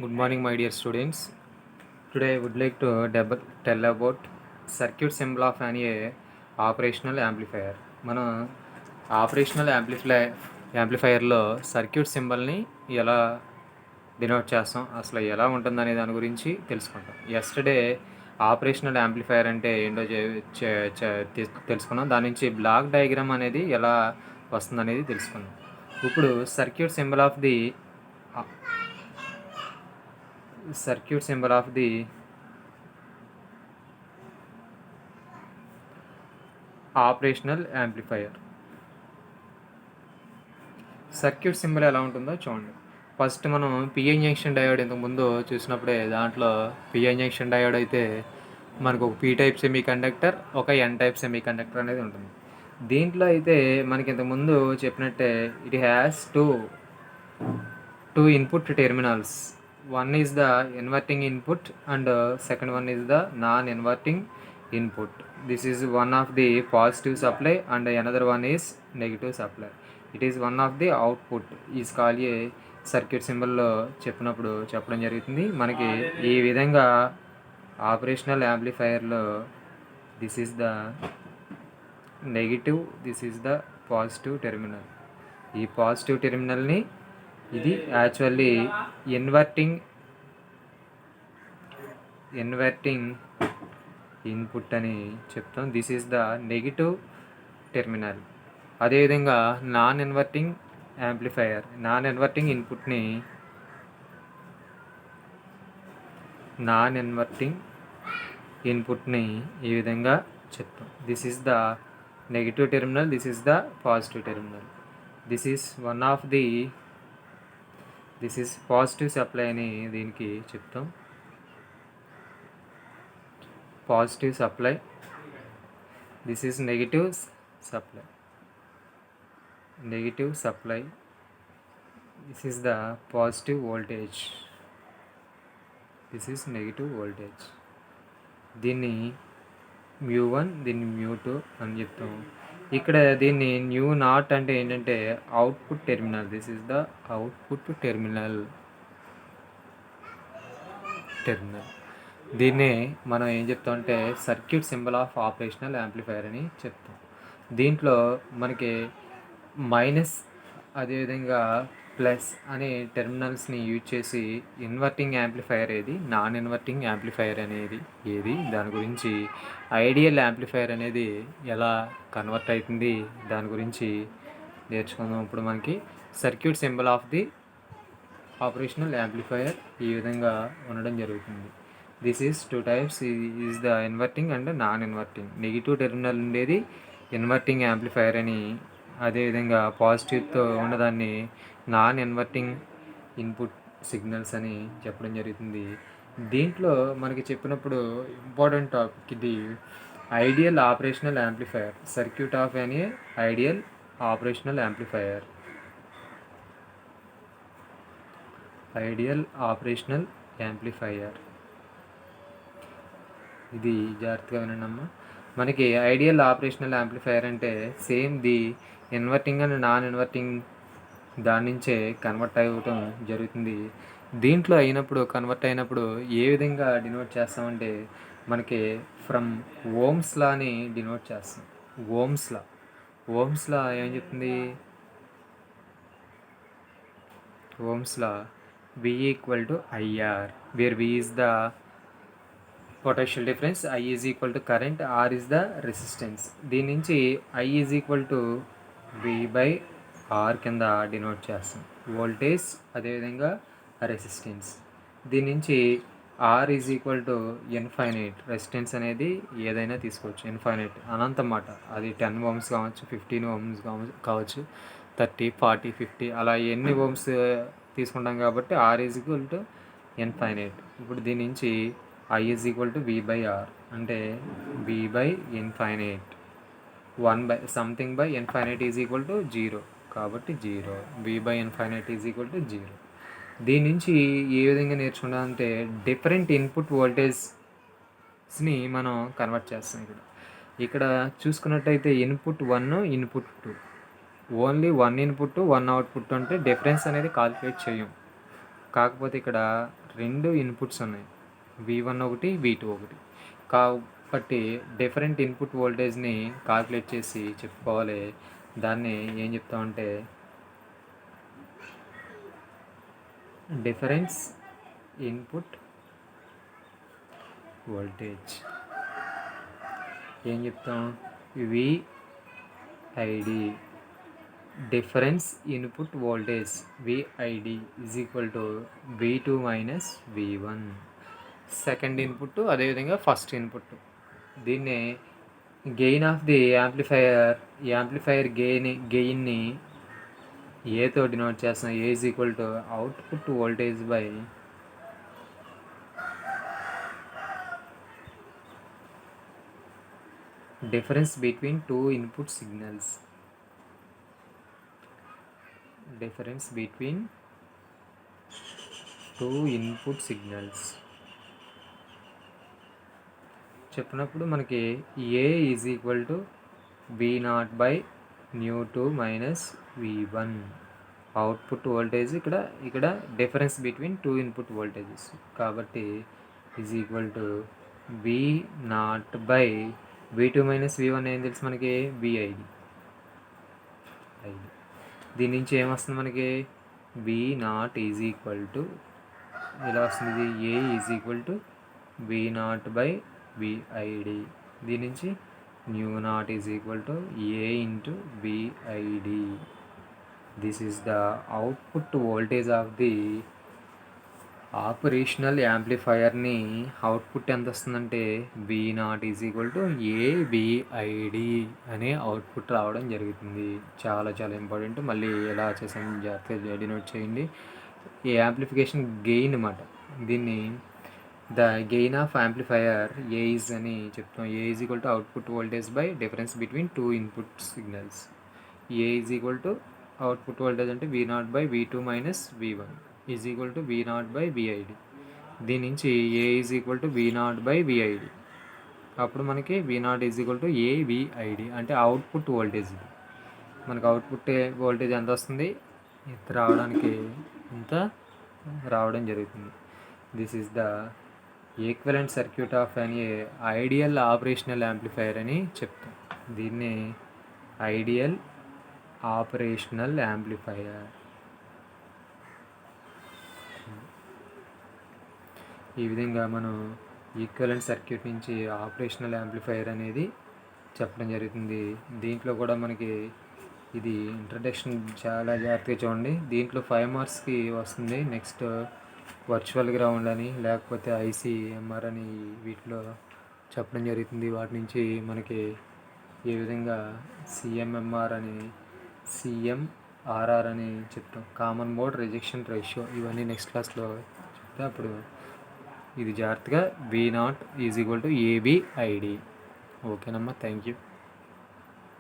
Good morning, my dear students. Today I would like to tell about circuit symbol of an operational amplifier. మన operational యాంప్లిఫైయర్లో circuit సింబల్ని ఎలా denote చేస్తాం, అసలు ఎలా ఉంటుందనే దాని గురించి తెలుసుకుంటాం. ఎస్టర్డే ఆపరేషనల్ యాంప్లిఫైయర్ అంటే ఏంటో తెలుసుకున్నాం. దాని నుంచి బ్లాక్ డయాగ్రామ్ అనేది ఎలా వస్తుందనేది తెలుసుకున్నాం. ఇప్పుడు circuit symbol of the operational amplifier circuit symbol ఎలా ఉంటుందో చూడండి. ఫస్ట్ మనం పిఎన్ జంక్షన్ డయోడ్ ఇంతకుముందు చూసినప్పుడే దాంట్లో పిఎన్ జంక్షన్ డయోడ్ అయితే మనకు ఒక పీ టైప్ సెమీ కండక్టర్, ఒక ఎన్ టైప్ సెమీ కండక్టర్ అనేది ఉంటుంది. దీంట్లో అయితే మనకి ఇంతకుముందు చెప్పినట్టే it has two input terminals. One is the inverting input and second one is the non inverting input. This is one of the positive supply and another one is negative supply. It is one of the output is call a circuit సింబల్లో చెప్పడం జరుగుతుంది. మనకి ఈ విధంగా operational యాంప్లిఫైయర్లో this is the negative, this is the positive terminal. ఈ positive టెర్మినల్ని ఇది యాక్చువల్లీ ఇన్వర్టింగ్ ఇన్పుట్ అని చెప్తాం. This is the negative terminal. అదేవిధంగా నాన్ ఇన్వర్టింగ్ ఇన్పుట్ని ఈ విధంగా చెప్తాం. This is the negative terminal, this is the positive terminal. This is positive supply అని దీనికి చెప్తాం. Positive supply. This is negative supply. This is the positive voltage. This is negative voltage. దీన్ని μ1, దీన్ని μ2 అని చెప్తాం. ఇక్కడ దీన్ని న్యూ నాట్ అంటే ఏంటంటే output terminal. This is the output terminal. దీన్నే మనం ఏం చెప్తాం అంటే circuit symbol of operational amplifier అని చెప్తాం. దీంట్లో మనకి మైనస్ అదేవిధంగా ప్లస్ అనే టెర్మినల్స్ని యూజ్ చేసి ఇన్వర్టింగ్ యాంప్లిఫైయర్ ఏది, నాన్ ఇన్వర్టింగ్ యాంప్లిఫైయర్ అనేది ఏది, దాని గురించి ఐడియల్ యాంప్లిఫైయర్ అనేది ఎలా కన్వర్ట్ అవుతుంది దాని గురించి నేర్చుకుందాం. ఇప్పుడు మనకి circuit symbol of the operational amplifier ఈ విధంగా ఉండడం జరుగుతుంది. This is two types. Is the inverting and non inverting. Negative terminal ఉండేది ఇన్వర్టింగ్ యాంప్లిఫైయర్ అని, అదేవిధంగా పాజిటివ్తో ఉన్నదాన్ని నాన్ ఇన్వర్టింగ్ ఇన్పుట్ సిగ్నల్స్ అని చెప్పడం జరుగుతుంది. దీంట్లో మనకి చెప్పినప్పుడు ఇంపార్టెంట్ టాపిక్ ఇది ideal operational amplifier. Circuit off ఎన్ ఐడియల్ ఆపరేషనల్ యాంప్లిఫైయర్. ఇది జాగ్రత్తగా వినండమ్మా. మనకి ఐడియల్ ఆపరేషనల్ యాంప్లిఫైయర్ అంటే same the inverting and non inverting దాని నుంచే కన్వర్ట్ అవ్వటం జరుగుతుంది. దీంట్లో కన్వర్ట్ అయినప్పుడు ఏ విధంగా డినోట్ చేస్తామంటే మనకి ఫ్రమ్ ఓమ్స్ లాని డినోట్ చేస్తాం. ఓమ్స్ లా ఏం చెప్తుంది? Ohm's law V equal to IR, where V is the potential difference, I is equal to current, R is the resistance. దీని నుంచి I is equal to V by R కింద denote చేస్తాం. Voltage అదేవిధంగా resistance. దీని నుంచి R is equal to infinite. Resistance అనేది ఏదైనా తీసుకోవచ్చు. ఇన్ఫైనైట్ అనంతం అన్నమాట. అది 10 ohms కావచ్చు, 15 ohms కావచ్చు, 30, 40, 50 అలా ఎన్ని ఓమ్స్ తీసుకుంటాం కాబట్టి R is equal to infinite. ఇప్పుడు దీని నుంచి I is equal to V by R అంటే V by infinite. 1 by something by infinite is equal to 0 కాబట్టి 0. V by infinite is equal to 0. దీని నుంచి ఏ విధంగా నేర్చుకున్నామంటే డిఫరెంట్ ఇన్పుట్ వోల్టేజ్ని మనం కన్వర్ట్ చేస్తాం. ఇక్కడ చూసుకున్నట్టయితే input 1, input 2, only 1 input 1 output అంటే డిఫరెన్స్ అనేది కాల్కులేట్ చేయం. కాకపోతే ఇక్కడ 2 ఇన్పుట్స్ ఉన్నాయి, V1 ఒకటి, V2 ఒకటి. కాబట్టి డిఫరెంట్ ఇన్పుట్ వోల్టేజ్ని కాల్కులేట్ చేసి చెప్పుకోవాలి. దాన్ని ఏం చెప్తామంటే డిఫరెన్స్ ఇన్పుట్ వోల్టేజ్ ఏం చెప్తాం, VID. Difference input voltage VID is equal to V2 minus V1. Second input, అదేవిధంగా ఫస్ట్ ఇన్పుట్. దీన్నే గెయిన్ ఆఫ్ ది యాంప్లిఫైయర్ గెయిన్ని ఏతో డినోట్ చేస్తాం. A is equal to output voltage by difference between two input signals. Difference between two input signals చెప్పినప్పుడు మనకి A is equal to V0 by న్యూ2 minus V1. Output voltage ఇక్కడ difference between two input voltages కాబట్టి is equal to V0 by V2 minus V1 ఏం తెలుసు మనకి, VID. దీని నుంచి ఏమొస్తుంది మనకి, V0 ఈజ్ ఈక్వల్ టు ఇలా వస్తుంది, A is equal to V0 by VID. దీని నుంచి న్యూ0 is equal to A into VID. This is the output voltage of the operational యాంప్లిఫైయర్ని. అవుట్పుట్ ఎంత వస్తుందంటే V0 ఈజ్ ఈక్వల్ టు ఏవిఐడి అనే అవుట్పుట్ రావడం జరుగుతుంది. చాలా చాలా ఇంపార్టెంట్. మళ్ళీ ఎలా చేసాను జాగ్రత్తగా డినోట్ చేయండి. ఈ యాంప్లిఫికేషన్ గెయిన్ అన్నమాట. దీన్ని the gain of amplifier A is అని చెప్తాం. A is equal to output voltage by difference between two input signals. A is equal to output voltage అంటే V0 by V2 minus V1 is equal to V0 by VID. దీని నుంచి A is equal to V0 by VID. అప్పుడు మనకి V0 is equal to A VID అంటే output voltage. మనకు output voltage ఎంత వస్తుంది, ఇంత రావడం జరుగుతుంది. This is the equivalent circuit off an ideal operational amplifier అని చెప్తాం. దీన్ని ఐడియల్ ఆపరేషనల్ యాంప్లిఫైయర్. ఈ విధంగా మనం ఈక్వలెంట్ సర్క్యూట్ నుంచి ఆపరేషనల్ యాంప్లిఫైయర్ అనేది చెప్పడం జరుగుతుంది. దీంట్లో కూడా మనకి ఇది ఇంట్రడక్షన్ చాలా జాగ్రత్తగా చూడండి. దీంట్లో 5 మార్క్స్కి వస్తుంది. నెక్స్ట్ వర్చువల్ గ్రౌండ్ అని, లేకపోతే ICMR అని వీటిలో చెప్పడం జరుగుతుంది. వాటి నుంచి మనకి ఏ విధంగా CMMR అని, CMRR అని చెప్తాం. కామన్ మోడ్ రిజెక్షన్ రేషియో ఇవన్నీ నెక్స్ట్ క్లాస్లో చెప్తే అప్పుడు ఇది జాగ్రత్తగా V0 ఈజ్ ఈక్వల్ టు ఏవిఐడి. ఓకేనమ్మా, థ్యాంక్ యూ.